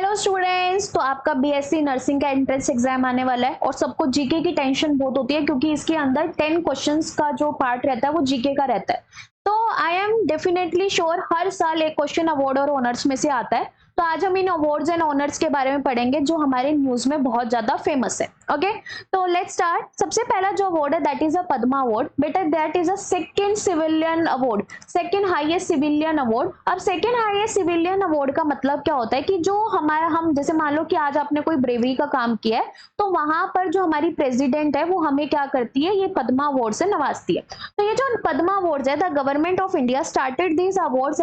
Hello students, तो आपका BSc nursing का एंट्रेंस एग्जाम आने वाला है और सबको जीके की टेंशन बहुत होती है क्योंकि इसके अंदर 10 क्वेश्चंस का जो पार्ट रहता है वो जीके का रहता है। तो आई एम डेफिनेटली श्योर हर साल एक क्वेश्चन अवार्ड और ऑनर्स में से आता है। तो आज हम इन अवार्ड्स एंड ऑनर्स के बारे में पढ़ेंगे जो हमारे न्यूज में बहुत ज्यादा फेमस है। ओके, तो लेट्स स्टार्ट। सबसे पहला जो अवार्ड है that is a Padma award. बेटा that is a second civilian award, second highest civilian award. अब सेकंड हाईएस्ट सिविलियन अवार्ड का मतलब क्या होता है कि जो हमारा हम जैसे मान लो कि आज आपने कोई ब्रेवरी का काम किया है तो वहां पर जो हमारी प्रेसिडेंट है वो हमें क्या करती है, ये पद्मा अवार्ड से नवाजती है। तो ये जो पद्मा अवार्ड है, the government of India started this award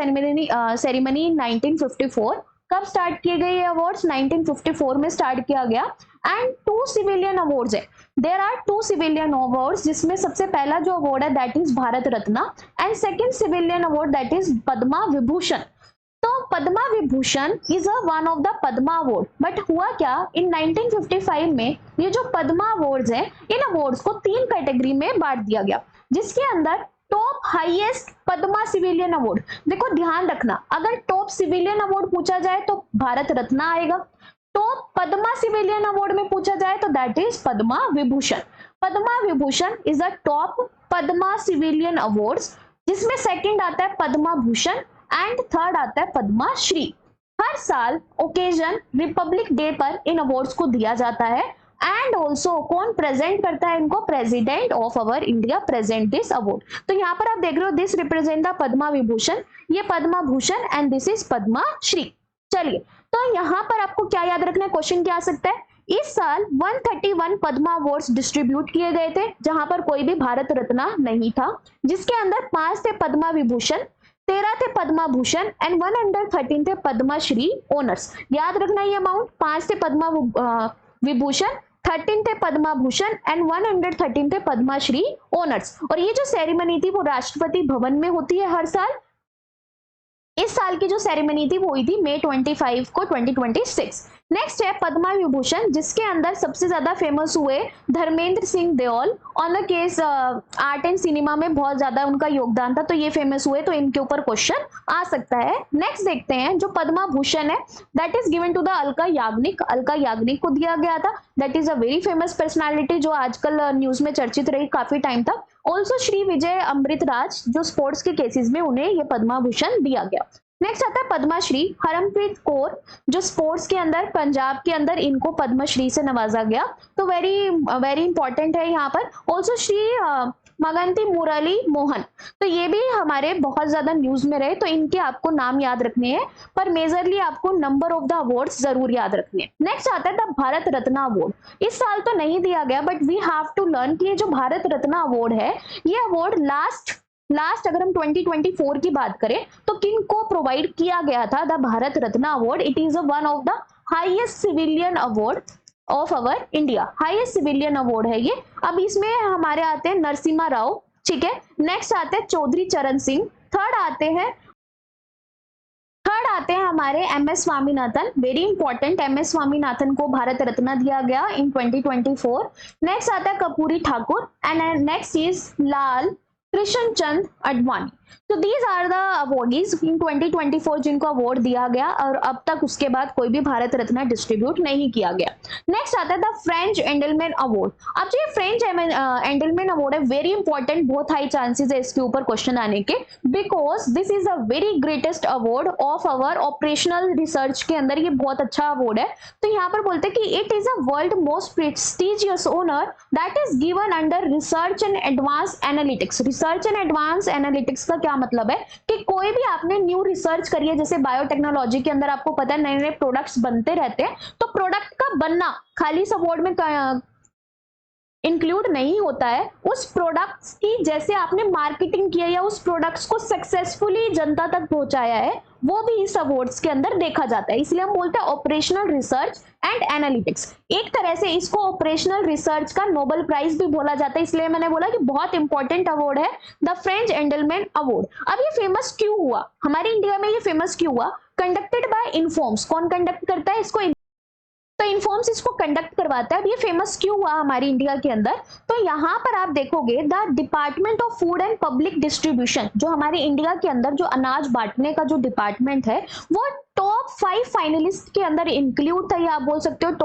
ceremony इन 1954। कब स्टार्ट किए गए ये अवार्ड्स? 1954 में स्टार्ट किया गया। एंड टू सिविलियन अवार्ड्स है, there are two civilian awards, जिसमें सबसे पहला जो अवार्ड है that is Bharat Ratna and second civilian award that is Padma Vibhushan. तो Padma Vibhushan is one of the Padma award. But हुआ क्या, इन 1955 में ये जो पद्मा अवार्ड्स हैं इन अवार्ड्स को तीन कैटेगरी में बांट दिया गया, जिसके अंदर top highest Padma civilian award. देखो ध्यान रखना, अगर टॉप सिविलियन अवार्ड पूछा जाए तो भारत रत्न आएगा, टॉप पद्मा सिविलियन अवार्ड में पूछा जाए तो that is Padma Vibhushan. Padma Vibhushan is a top Padma civilian awards, जिसमें सेकंड आता है पद्मा भूषण एंड थर्ड आता है पद्मा श्री। हर साल ओकेजन रिपब्लिक डे पर इन अवार्ड्स को दिया जाता है एंड ऑल्सो कौन प्रेजेंट करता है इनको? President of our India present this award. तो यहाँ पर आप देख रहे हो this represent the Padma Vibhushan, ये Padma Bhushan and this is Padma Shri. चलिए, तो यहाँ पर आपको क्या याद रखना है, क्वेश्चन क्या आ सकता है? इस साल 131 पद्मा अवार्ड्स डिस्ट्रीब्यूट किए गए थे, जहां पर कोई भी भारत रत्न नहीं था, जिसके अंदर 5 थे पद्मा विभूषण, 13 थे पद्मा भूषण एंड 113 थे पद्मा श्री ओनर्स। याद रखना ये अमाउंट, 5 थे पद्मा विभूषण, 13 थे पद्मा भूषण एंड 113 थे पद्मा श्री ओनर्स। और ये जो सेरेमनी थी वो राष्ट्रपति भवन में होती है हर साल। इस साल की जो सेरेमनी थी वो हुई थी मई 25 को 2026। नेक्स्ट है पद्मा विभूषण, जिसके अंदर सबसे ज्यादा फेमस हुए Dharmendra Singh Deol. On the case art and cinema में बहुत ज्यादा उनका योगदान था, तो ये फेमस हुए, तो इनके ऊपर क्वेश्चन आ सकता है। नेक्स्ट देखते हैं, जो पद्मा भूषण है that is given to the Alka Yagnik. Alka Yagnik को दिया गया था, that is a very famous personality जो आजकल न्यूज में चर्चित रही काफी टाइम तक। ऑल्सो श्री विजय अमृतराज, जो स्पोर्ट्स के केसेस में उन्हें ये पद्मा भूषण दिया गया। नेक्स्ट आता है पद्माश्री हरमप्रीत कौर, जो स्पोर्ट्स के अंदर पंजाब के अंदर इनको पद्मश्री से नवाजा गया, तो वेरी इंपॉर्टेंट है यहाँ पर। ऑल्सो श्री मगंती मुरली मोहन, तो ये भी हमारे बहुत ज्यादा न्यूज में रहे, तो इनके आपको नाम याद रखने हैं, पर मेजरली आपको नंबर ऑफ द अवार्ड्स जरूर याद रखने हैं। नेक्स्ट आता है द भारत रत्न अवार्ड। इस साल तो नहीं दिया गया, but we have to learn कि ये जो भारत रत्न अवार्ड है, ये अवार्ड लास्ट अगर हम 2024 की बात करें तो किन को प्रोवाइड किया गया था the Bharat Ratna award? It is one of the highest civilian award of our India, highest civilian award है ये। अब इसमें हमारे आते हैं नरसिम्हा राव, ठीक है। नेक्स्ट आते हैं चौधरी चरण सिंह, थर्ड आते हैं हमारे MS Swaminathan, very important. MS Swaminathan को भारत रत्न दिया गया इन 2024। नेक्स्ट आता है Karpoori Thakur and next is Lal Krishna Chand Advani. तो these are the awardees in 2024 जिनको अवार्ड दिया गया, और अब तक उसके बाद कोई भी भारत रत्न डिस्ट्रीब्यूट नहीं किया गया। नेक्स्ट आता है द फ्रेंच एंडलमैन अवार्ड। अब जो ये फ्रेंच एंडलमैन अवार्ड है, वेरी इंपॉर्टेंट, बहुत हाई चांसेस है इसके ऊपर क्वेश्चन आने के, because this is a very greatest award of our operational research के अंदर ये बहुत अच्छा अवार्ड है। तो यहाँ पर बोलते हैं कि it is a world most prestigious honour that is given under research and advance analytics. Research and advance analytics का क्या मतलब है कि कोई भी आपने न्यू रिसर्च करी है, जैसे बायोटेक्नोलॉजी के अंदर आपको पता है नए नए प्रोडक्ट्स बनते रहते हैं, तो प्रोडक्ट का बनना खाली इस अवार्ड में इंक्लूड नहीं होता है, उस प्रोडक्ट्स की जैसे आपने मार्केटिंग किया या उस प्रोडक्ट्स को सक्सेसफुली जनता तक पहुंचाया है, वो भी इस अवार्ड्स के अंदर देखा जाता है। इसलिए हम बोलते हैं ऑपरेशनल रिसर्च एंड एनालिटिक्स। एक तरह से इसको ऑपरेशनल रिसर्च का नोबेल प्राइज भी बोला जाता है, इसलिए मैंने बोला कि बहुत इंपॉर्टेंट अवार्ड है द फ्रेंच एंडलमैन अवार्ड। अब ये फेमस क्यों हुआ हमारे इंडिया में? ये फेमस क्यों हुआ? Conducted by informs. कौन कंडक्ट करता है इसको? तो इन्फॉर्म्स इसको कंडक्ट करवाता है। अब ये फेमस क्यों हुआ हमारी इंडिया के अंदर, तो यहाँ पर आप देखोगे the department of food and public distribution, जो हमारे इंडिया के अंदर जो अनाज बांटने का जो डिपार्टमेंट है वो टॉप 5 फाइनलिस्ट के अंदर इंक्लूड था, या आप बोल सकते हो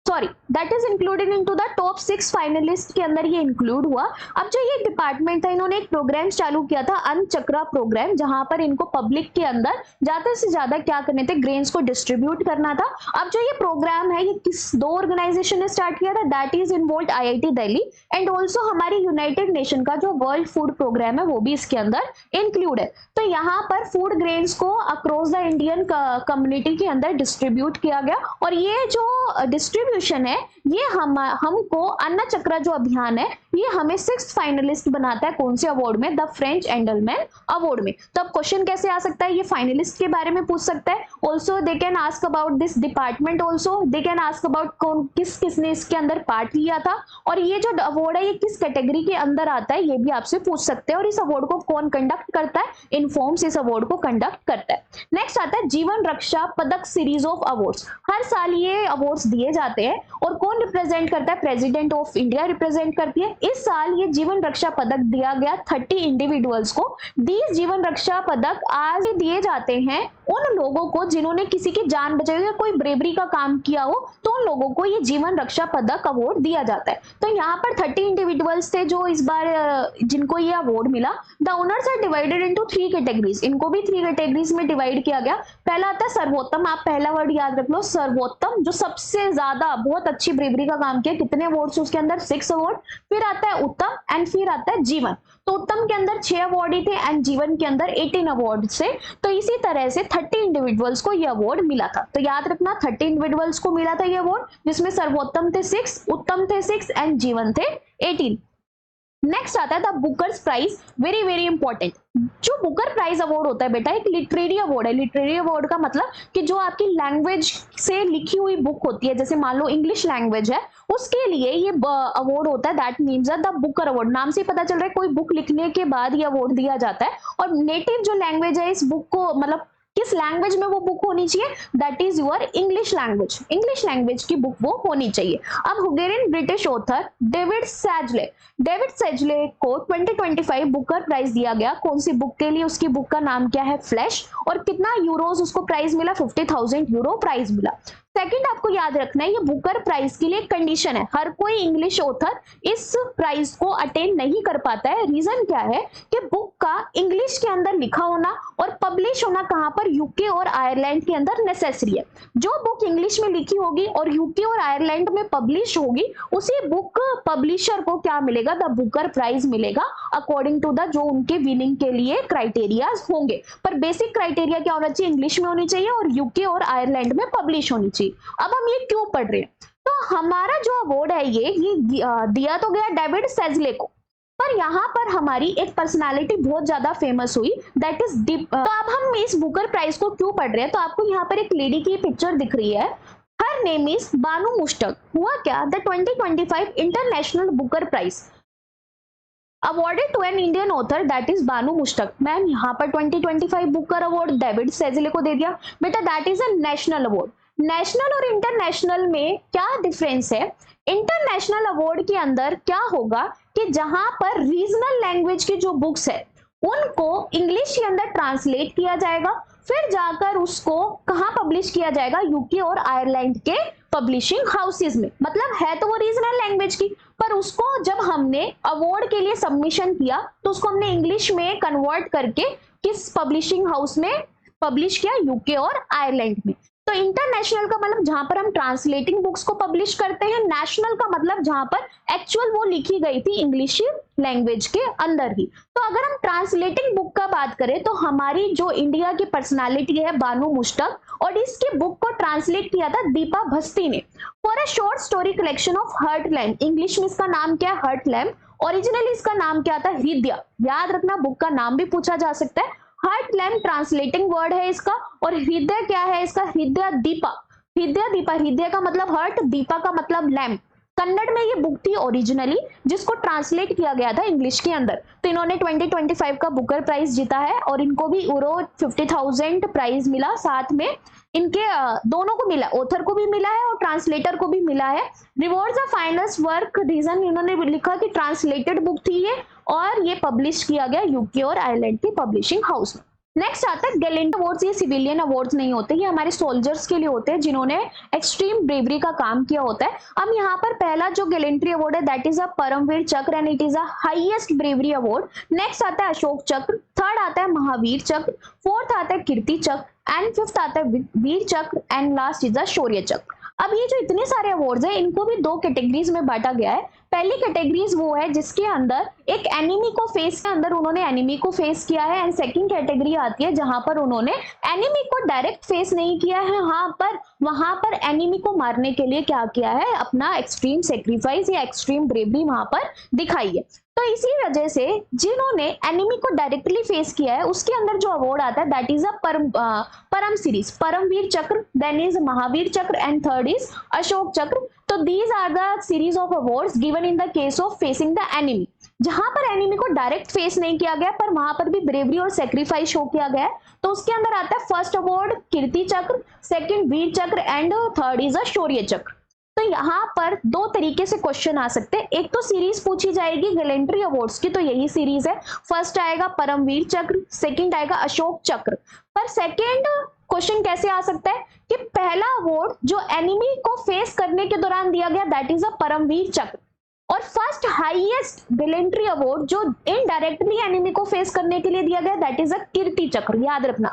that is included into the top 6 finalist के अंदर ये इंक्लूड हुआ। अब जो ये डिपार्टमेंट था, इन्होंने एक प्रोग्राम चालू किया था अन्न चक्रा प्रोग्राम, जहां पर इनको पब्लिक के अंदर ज्यादा से ज्यादा क्या करने थे, ग्रेन्स को डिस्ट्रीब्यूट करना था। अब जो ये प्रोग्राम है ये किस 2 ऑर्गेनाइजेशन ने स्टार्ट किया था, that is involve IIT Delhi and also हमारी यूनाइटेड नेशन का जो वर्ल्ड फूड प्रोग्राम है वो भी इसके अंदर इंक्लूड है। तो यहाँ पर फूड ग्रेन्स को अक्रॉस द इंडियन कम्युनिटी के अंदर डिस्ट्रीब्यूट किया गया, और ये जो डिस्ट्रीब्यूशन है ये हमको अन्न चक्र जो अभियान है ये हमें 6th फाइनलिस्ट बनाता है। कौन से अवार्ड में, द फ्रेंच एंडलमैन अवार्ड में। तो अब क्वेश्चन कैसे आ सकता है, ये फाइनलिस्ट के बारे में पूछ सकता है। Also they can ask about this department, also they can ask about कौन किसने इसके अंदर पार्ट लिया था, और ये जो अवार्ड है ये किस कैटेगरी के अंदर आता है ये भी आपसे पूछ सकते हैं। और इस अवार्ड को कौन कंडक्ट करता है, इन्फॉर्म्स इस अवार्ड को कंडक्ट करता है। नेक्स्ट आता है जीवन रक्षा पदक सीरीज ऑफ अवार्ड्स। हर साल ये अवार्ड्स दिए जाते हैं, और कौन रिप्रेजेंट करता है, प्रेसिडेंट ऑफ इंडिया रिप्रेजेंट करती है। इस साल ये जीवन रक्षा पदक दिया गया 30 इंडिविजुअल्स को। these जीवन रक्षा पदक आज दिए जाते हैं उन लोगों को जिन्होंने किसी की जान बचाई या कोई ब्रेवरी का काम किया हो, तो उन लोगों को ये जीवन रक्षा पदक अवार्ड दिया जाता है। तो यहाँ पर 30 इंडिविजुअल्स थे जो इस बार जिनको ये अवार्ड मिला। The honours are divided into 3 categories, इनको भी 3 कैटेगरीज में डिवाइड किया गया। पहला आता है सर्वोत्तम, आप पहला वर्ड याद रख लो, सर्वोत्तम, जो सबसे ज्यादा बहुत अच्छी ब्रेवरी का काम किया। कितने अवार्ड्स उसके अंदर, 6 अवार्ड। फिर आता है उत्तम एंड फिर आता है जीवन। तो उत्तम के अंदर 6 अवार्ड ही थे एंड जीवन के अंदर 18 अवार्ड से। तो इसी तरह से 30 इंडिविजुअल्स को ये अवार्ड मिला था। तो याद रखना 30 इंडिविजुअल्स को मिला था ये अवार्ड, जिसमें सर्वोत्तम थे 6, उत्तम थे 6 एंड जीवन थे 18। नेक्स्ट आता है the bookers prize, very very important. जो बुकर प्राइज अवार्ड होता है बेटा एक लिटरेरी अवार्ड है। लिटरेरी अवार्ड का मतलब कि जो आपकी लैंग्वेज से लिखी हुई बुक होती है, जैसे मान लो इंग्लिश लैंग्वेज है, उसके लिए ये अवार्ड होता है, that means the Booker award. नाम से पता चल रहा है कोई बुक लिखने के बाद ये अवार्ड दिया जाता है। और नेटिव जो लैंग्वेज है इस बुक को, मतलब किस लैंग्वेज में वो बुक होनी चाहिए, that is your English language. English language की बुक वो होनी चाहिए। अब हुंगेरियन ब्रिटिश ऑथर डेविड सेजले को 2025 बुकर प्राइज दिया गया। कौन सी बुक के लिए, उसकी बुक का नाम क्या है, फ्लैश। और कितना यूरोज उसको प्राइज मिला, 50,000 यूरो प्राइज मिला। सेकंड आपको याद रखना है ये बुकर प्राइज के लिए कंडीशन है, हर कोई इंग्लिश ऑथर इस प्राइज को अटेन नहीं कर पाता है। रीजन क्या है कि बुक का इंग्लिश के अंदर लिखा होना और पब्लिश होना कहां पर, यूके और आयरलैंड के अंदर नेसेसरी है। जो बुक इंग्लिश में लिखी होगी और यूके और आयरलैंड में पब्लिश होगी, उसी बुक पब्लिशर को क्या मिलेगा, द बुकर प्राइज मिलेगा, अकॉर्डिंग टू द जो उनके विनिंग के लिए क्राइटेरिया होंगे। पर बेसिक क्राइटेरिया क्या होना चाहिए, इंग्लिश में होनी चाहिए और यूके और आयरलैंड में पब्लिश होनी चाहिए। अब हम ये क्यों पढ़ रहे हैं, तो हमारा जो अवार्ड है ये दिया तो गया डेविड सेजले को, पर यहाँ पर हमारी एक पर्सनालिटी बहुत ज्यादा फेमस हुई, दैट इज डीप। तो अब हम इस बुकर प्राइज को क्यों पढ़ रहे हैं, तो आपको यहाँ पर एक लेडी की पिक्चर दिख रही है, her name is Banu Mushtaq. हुआ क्या, the 2025 international booker prize awarded to an Indian author that is Banu Mushtaq. Ma'am यहाँ पर 2025 बुकर अवार्ड डेविड सेजले को दे दिया बेटा, that is a national award. National और इंटरनेशनल में क्या डिफरेंस है, इंटरनेशनल अवार्ड के अंदर क्या होगा कि जहां पर रीजनल लैंग्वेज की जो बुक्स है उनको इंग्लिश के अंदर ट्रांसलेट किया जाएगा, फिर जाकर उसको कहां पब्लिश किया जाएगा, यूके और आयरलैंड के पब्लिशिंग हाउसेज में। मतलब है तो वो रीजनल लैंग्वेज की, पर उसको जब हमने अवार्ड के लिए सबमिशन किया तो उसको हमने इंग्लिश में कन्वर्ट करके किस पब्लिशिंग हाउस में पब्लिश किया, यूके और आयरलैंड में। तो इंटरनेशनल का मतलब जहां पर हम ट्रांसलेटिंग बुक्स को पब्लिश करते हैं, नेशनल का मतलब जहां पर एक्चुअल वो लिखी गई थी इंग्लिश लैंग्वेज के अंदर ही। तो अगर हम ट्रांसलेटिंग बुक का बात करें तो हमारी जो इंडिया की पर्सनालिटी है बानू मुश्तक, और इसकी बुक को ट्रांसलेट किया था दीपा भस्ती ने, for a short story collection of heart lamp. English में इसका नाम क्या है, हर्ट लैम्प। ओरिजिनली इसका नाम क्या था, हृदय। याद रखना बुक का नाम भी पूछा जा सकता है। हर्ट लैम्प ट्रांसलेटिंग वर्ड है इसका, और हृदय क्या है इसका, हृदय दीपा। हृदय दीपा, हृदय का मतलब हर्ट, दीपा का मतलब लैम्प। कन्नड़ में ये बुक थी ओरिजिनली, जिसको ट्रांसलेट किया गया था इंग्लिश के अंदर। तो इन्होंने 2025 का बुकर प्राइज जीता है और इनको भी यूरो 50,000 प्राइज मिला, साथ में इनके दोनों को मिला, ऑथर को भी मिला है और ट्रांसलेटर को भी मिला है। Rewards the finest work, reason इन्होंने लिखा कि ट्रांसलेटेड बुक थी ये और ये पब्लिश किया गया यूके और आयरलैंड की पब्लिशिंग हाउस में। नेक्स्ट आता है गैलेंट अवार्ड्स। ये सिविलियन अवार्ड्स नहीं होते, ये हमारे सोल्जर्स के लिए होते हैं जिन्होंने एक्सट्रीम ब्रेवरी का काम किया होता है। अब यहाँ पर पहला जो गैलेंट्री अवार्ड है दैट इज अ परमवीर चक्र and it is a highest bravery award. Next आता है अशोक चक्र, थर्ड आता है महावीर चक्र, फोर्थ आता है कीर्ति चक्र एंड फिफ्थ आता है वीर चक्र एंड लास्ट इज अ शौर्य चक्र। अब ये जो इतने सारे अवार्ड्स हैं इनको भी दो कैटेगरीज में बांटा गया है। पहली कैटेगरीज वो है जिसके अंदर एक एनिमी को फेस के अंदर उन्होंने एनिमी को फेस किया है एंड सेकंड कैटेगरी आती है जहां पर उन्होंने एनिमी को डायरेक्ट फेस नहीं किया है, हाँ पर वहां पर एनिमी को मारने के लिए क्या किया है, अपना एक्सट्रीम सेक्रीफाइस या एक्सट्रीम ब्रेवरी वहां पर दिखाई है। तो इसी वजह से जिन्होंने एनिमी को डायरेक्टली फेस किया है उसके अंदर जो अवार्ड आता है दैट इज अ परम सीरीज, परमवीर चक्र, देन इज महावीर चक्र and third is Ashok Chakra. तो these are the series of awards given in the case of facing the enemy. जहां पर एनिमी को डायरेक्ट फेस नहीं किया गया पर वहां पर भी ब्रेवरी और सेक्रीफाइस शो किया गया है, तो उसके अंदर आता है फर्स्ट अवार्ड कीर्ति चक्र, सेकंड वीर चक्र एंड थर्ड इज अ शौर्य चक्र। तो यहाँ पर दो तरीके से क्वेश्चन आ सकते हैं, एक तो सीरीज पूछी जाएगी गैलेंट्री अवार्ड्स की, तो यही सीरीज है, फर्स्ट आएगा परमवीर चक्र, सेकंड आएगा अशोक चक्र। पर सेकंड क्वेश्चन कैसे आ सकता है कि पहला अवार्ड जो एनिमी को फेस करने के दौरान दिया गया दैट इज अ परमवीर चक्र और फर्स्ट हाईएस्ट गैलेंट्री अवार्ड जो इनडायरेक्टली एनिमी को फेस करने के लिए दिया गया दैट इज अ कीर्ति चक्र। याद रखना,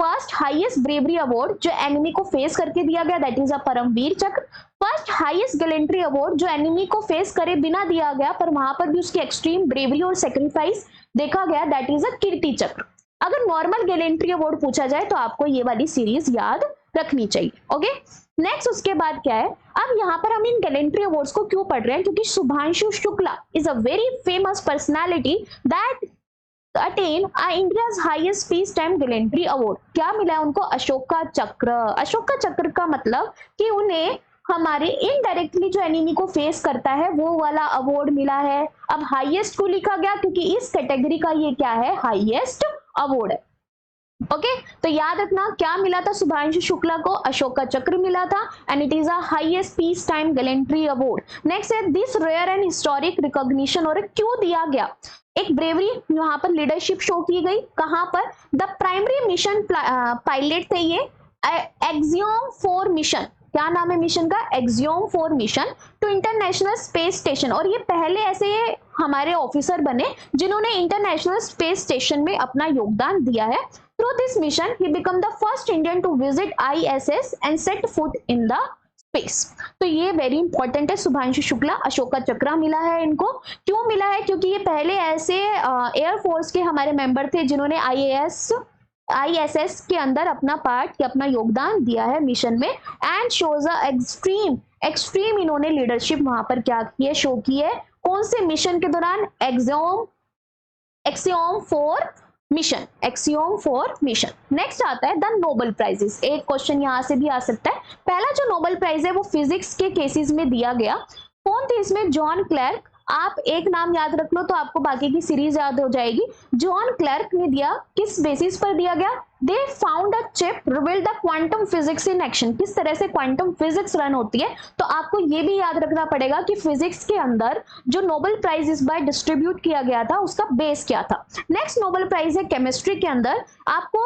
फर्स्ट हाईएस्ट ब्रेवरी अवार्ड जो एनिमी को फेस करके दिया गया दैट इज अ परमवीर चक्र, फर्स्ट हाईएस्ट गैलेंट्री अवार्ड जो एनिमी को फेस करे बिना दिया गया पर वहां पर भी उसकी एक्सट्रीम ब्रेवरी और सेक्रीफाइस देखा गया दैट इज अ कीर्ति चक्र। अगर नॉर्मल गैलेंट्री अवार्ड पूछा जाए तो आपको ये वाली सीरीज याद रखनी चाहिए। ओके, नेक्स्ट उसके बाद क्या है, अब यहाँ पर हम इन गैलेंट्री अवार्ड्स को क्यों पढ़ रहे हैं, क्योंकि Shubhanshu Shukla is a very famous personality that attain India's highest peace time gallantry award. क्या मिला है उनको, अशोका चक्र। अशोका चक्र का मतलब कि उन्हें हमारे इनडायरेक्टली जो एनिमी को फेस करता है वो वाला अवार्ड मिला है। अब हाईएस्ट को लिखा गया क्योंकि इस कैटेगरी का ये क्या है, हाईएस्ट अवार्ड है। ओके, तो याद रखना क्या मिला था शुभांशु शुक्ला को, अशोका चक्र मिला था and it is a highest peace time gallantry award. Next है this rare and historic recognition, और क्यों दिया गया, एक ब्रेवरी यहाँ पर लीडरशिप शो की गई, कहां पर, द प्राइमरी मिशन पायलट थे ये एक्सियोम 4 मिशन। क्या नाम है मिशन का, Axiom 4 mission to international space station. और ये पहले ऐसे हमारे ऑफिसर बने जिन्होंने इंटरनेशनल स्पेस स्टेशन में अपना योगदान दिया है। Through this mission he become the first Indian to visit ISS and set foot in the space. तो ये वेरी इंपॉर्टेंट है, शुभांशु शुक्ला, अशोका चक्र मिला है इनको। क्यों मिला है, क्योंकि ये पहले ऐसे एयरफोर्स के हमारे मेंबर थे जिन्होंने ISS के अंदर अपना पार्ट या अपना योगदान दिया है मिशन में एंड शोज अ एक्सट्रीम इन्होंने लीडरशिप वहां पर क्या की है, शो की है। कौन से मिशन के दौरान, एक्सियोम 4 मिशन। नेक्स्ट आता है द नोबेल प्राइजेस। एक क्वेश्चन यहाँ से भी आ सकता है। पहला जो नोबेल प्राइज है वो फिजिक्स के केसेस में दिया गया। कौन थे इसमें, जॉन क्लर्क। आप एक नाम याद रख लो तो आपको बाकी की सीरीज याद हो जाएगी। जॉन क्लर्क ने दिया, किस बेसिस पर दिया गया, they found a chip revealed the quantum physics in action. किस तरह से क्वांटम फिजिक्स रन होती है, तो आपको ये भी याद रखना पड़ेगा कि फिजिक्स के अंदर जो नोबेल प्राइज इस बार डिस्ट्रीब्यूट किया गया था उसका बेस क्या था। नेक्स्ट नोबेल प्राइज है केमिस्ट्री के अंदर। आपको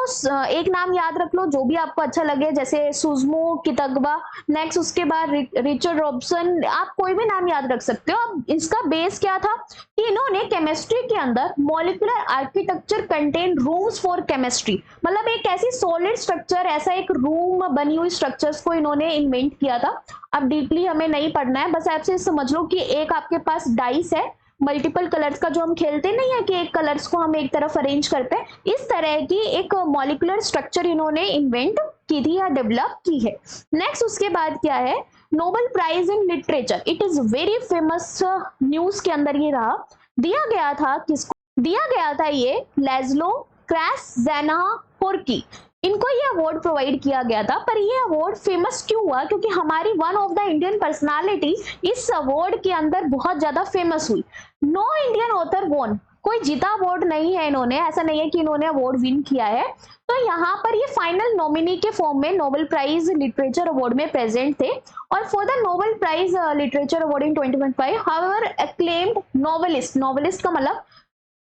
एक नाम याद रख लो जो भी आपको अच्छा लगे, जैसे सुजुमो कितगवा, नेक्स्ट उसके बाद रिचर्ड रॉबसन, आप कोई भी नाम याद रख सकते हो। अब इसका बेस क्या था कि इन्होंने केमिस्ट्री के अंदर molecular architecture contain rooms for chemistry, मतलब एक ऐसी सॉलिड स्ट्रक्चर, ऐसा एक रूम बनी हुई स्ट्रक्चर्स को इन्होंने इन्वेंट किया था। अब डीपली हमें नहीं पढ़ना है, बस आपसे समझ लो कि एक आपके पास डाइस है, मल्टीपल कलर्स का जो हम खेलते नहीं है कि एक कलर्स को हम एक तरफ अरेंज करते हैं, इस तरह की एक मॉलिक्यूलर स्ट्रक्चर इन्होंने इन्वेंट की थी या डेवलप की है। नेक्स्ट उसके बाद क्या है, Nobel prize in literature. It is very famous, news के अंदर ये रहा, दिया गया था किसको, दिया गया था ये लेज़लो क्रैस्ज़ेनाहोरकी। इनको ये अवार्ड प्रोवाइड किया गया था। पर ये अवार्ड फेमस क्यों हुआ, क्योंकि हमारी one of the Indian personality इस अवार्ड के अंदर बहुत ज्यादा फेमस हुई। नो इंडियन ऑथर वॉन, कोई जीता अवार्ड नहीं है इन्होंने, ऐसा नहीं है कि इन्होंने अवार्ड विन किया है। तो यहाँ पर ये फाइनल नॉमिनी के फॉर्म में नोबेल प्राइज लिटरेचर अवार्ड में प्रेजेंट थे। और for the Nobel prize literature award in 2025 however acclaimed novelist, novelist का मतलब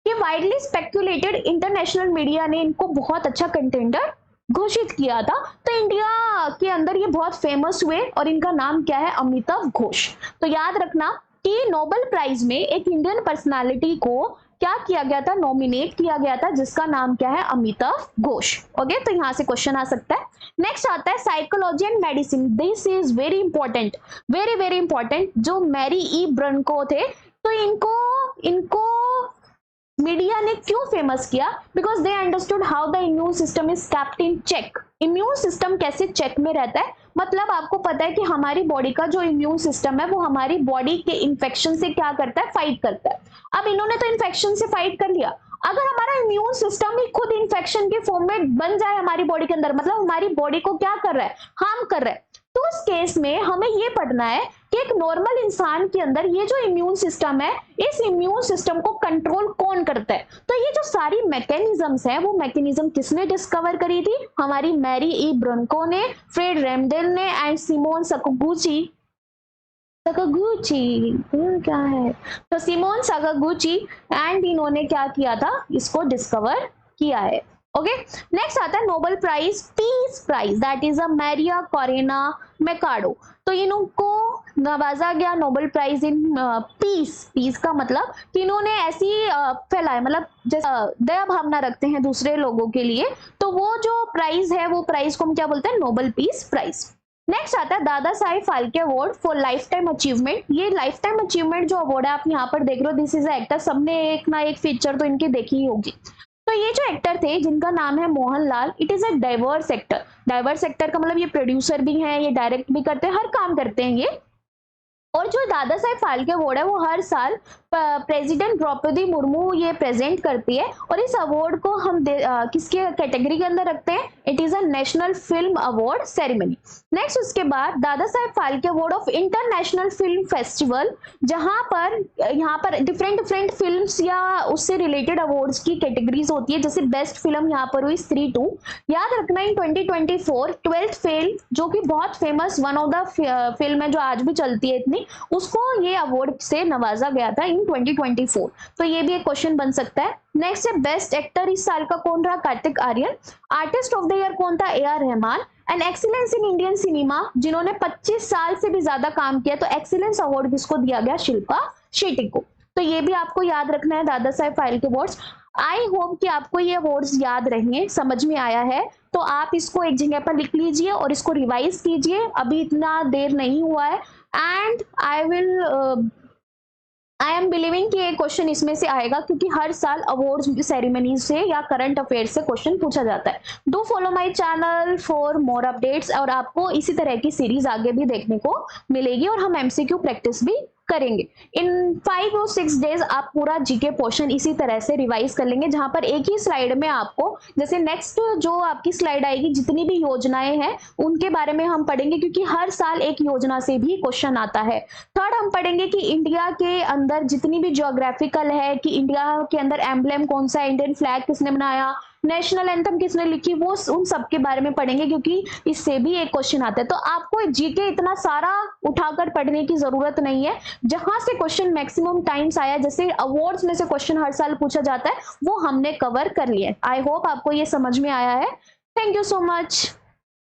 कि वाइडली स्पेक्युलेटेड, इंटरनेशनल मीडिया ने इनको बहुत अच्छा कंटेंडर घोषित किया था। तो इंडिया के अंदर ये बहुत फेमस हुए और इनका नाम क्या है, अमिताभ घोष। तो याद रखना कि नोबेल प्राइज में एक इंडियन पर्सनालिटी को क्या किया गया था, नॉमिनेट किया गया था, जिसका नाम क्या है, अमिताभ घोष। ओके, तो यहां से क्वेश्चन आ सकता है। नेक्स्ट आता है psychology and medicine. This is very important, very very important. जो मैरी ई ब्रनको थे, तो इनको मीडिया ने क्यों फेमस किया, because they understood how the immune system is kept in check. Immune system कैसे चेक में रहता है, मतलब आपको पता है कि हमारी बॉडी का जो इम्यून सिस्टम है वो हमारी बॉडी के इन्फेक्शन से क्या करता है, फाइट करता है। अब इन्होंने तो इन्फेक्शन से फाइट कर लिया, अगर हमारा इम्यून सिस्टम ही खुद इन्फेक्शन के फॉर्म में बन जाए हमारी बॉडी के अंदर, मतलब हमारी बॉडी को क्या कर रहा है, हार्म कर रहा है, तो उस केस में हमें ये पढ़ना है कि एक नॉर्मल इंसान के अंदर ये जो इम्यून सिस्टम है, इस इम्यून सिस्टम को कंट्रोल कौन करता है। तो ये जो सारी मैकेनिज्म्स हैं, वो मैकेनिज्म किसने डिस्कवर करी थी, हमारी मैरी ई ब्रनको ने, फ्रेड रैमडेल ने एंड सिमोन सकागुची क्या है, तो सिमोन सकागुची एंड इन्होंने क्या किया था, इसको डिस्कवर किया है। ओके, नेक्स्ट आता है Nobel prize, peace prize, that is a Maria Corina Machado. तो इनको नवाजा गया Nobel prize in peace. Peace का मतलब कि इन्होंने ऐसी फैलाए, मतलब जैसे दया भावना रखते हैं दूसरे लोगों के लिए, तो वो जो प्राइज है, वो प्राइज को हम क्या बोलते हैं, नोबेल पीस प्राइज। नेक्स्ट आता है Dada Saheb Phalke award for lifetime achievement. ये लाइफ टाइम अचीवमेंट जो अवार्ड है, आप यहाँ पर देख रहे हो, दिस इज एक्टर, सबने एक ना एक फीचर तो इनकी देखी ही होगी। तो ये जो एक्टर थे जिनका नाम है Mohanlal, it is a diverse actor. Diverse actor का मतलब ये प्रोड्यूसर भी हैं, ये डायरेक्ट भी करते हैं, हर काम करते हैं ये। और जो दादा साहेब फाल्के अवार्ड है, वो हर साल प्रेसिडेंट द्रौपदी मुर्मू ये प्रेजेंट करती है। और इस अवार्ड को हम किसके कैटेगरी के अंदर रखते हैं, it is a national film award ceremony. Next उसके बाद Dada Saheb Phalke award of international film festival, जहां पर यहाँ पर डिफरेंट फिल्म्स या उससे रिलेटेड अवार्ड्स की कैटेगरीज होती है। जैसे बेस्ट फिल्म यहाँ पर हुई स्त्री 2। याद रखना इन 2024 12th फेल, जो कि बहुत famous one of the film है जो आज भी चलती है इतनी, उसको ये अवार्ड से नवाजा गया था इन 2024। तो ये भी एक क्वेश्चन बन सकता है। नेक्स्ट है बेस्ट एक्टर, इस साल का कौन रहा, Kartik Aaryan. Artist of the year कौन था, AR Rahman. And excellence in Indian cinema, जिन्होंने 25 साल से भी ज्यादा काम किया, तो एक्सीलेंस अवार्ड किसको दिया गया, शिल्पा शेट्टी को। तो ये भी आपको याद रखना है, Dada Saheb Phalke awards. I hope कि आपको ये अवार्ड्स याद रहेंगे, समझ में आया है, तो आप इसको एक जगह पर लिख लीजिए और इसको रिवाइज कीजिए, अभी इतना देर नहीं हुआ है। एंड आई एम बिलीविंग कि ये क्वेश्चन इसमें से आएगा, क्योंकि हर साल अवार्ड्स सेरेमनी से या करंट अफेयर से क्वेश्चन पूछा जाता है। Do follow my channel for more updates, और आपको इसी तरह की सीरीज आगे भी देखने को मिलेगी, और हम MCQ प्रैक्टिस भी करेंगे। इन 5 और 6 डेज आप पूरा जीके पोर्शन इसी तरह से रिवाइज कर लेंगे, जहां पर एक ही स्लाइड में आपको, जैसे नेक्स्ट जो आपकी स्लाइड आएगी, जितनी भी योजनाएं हैं उनके बारे में हम पढ़ेंगे, क्योंकि हर साल एक योजना से भी क्वेश्चन आता है। थर्ड हम पढ़ेंगे कि इंडिया के अंदर जितनी भी ज्योग्राफिकल है, कि इंडिया के अंदर एम्ब्लेम कौन सा है, इंडियन फ्लैग किसने बनाया, नेशनल एंथम किसने लिखी, वो उन सब के बारे में पढ़ेंगे, क्योंकि इससे भी एक क्वेश्चन आता है। तो आपको जीके इतना सारा उठाकर पढ़ने की जरूरत नहीं है, जहां से क्वेश्चन मैक्सिमम टाइम्स आया, जैसे अवार्ड्स में से क्वेश्चन हर साल पूछा जाता है, वो हमने कवर कर लिया। आई होप आपको ये समझ में आया है। Thank you so much.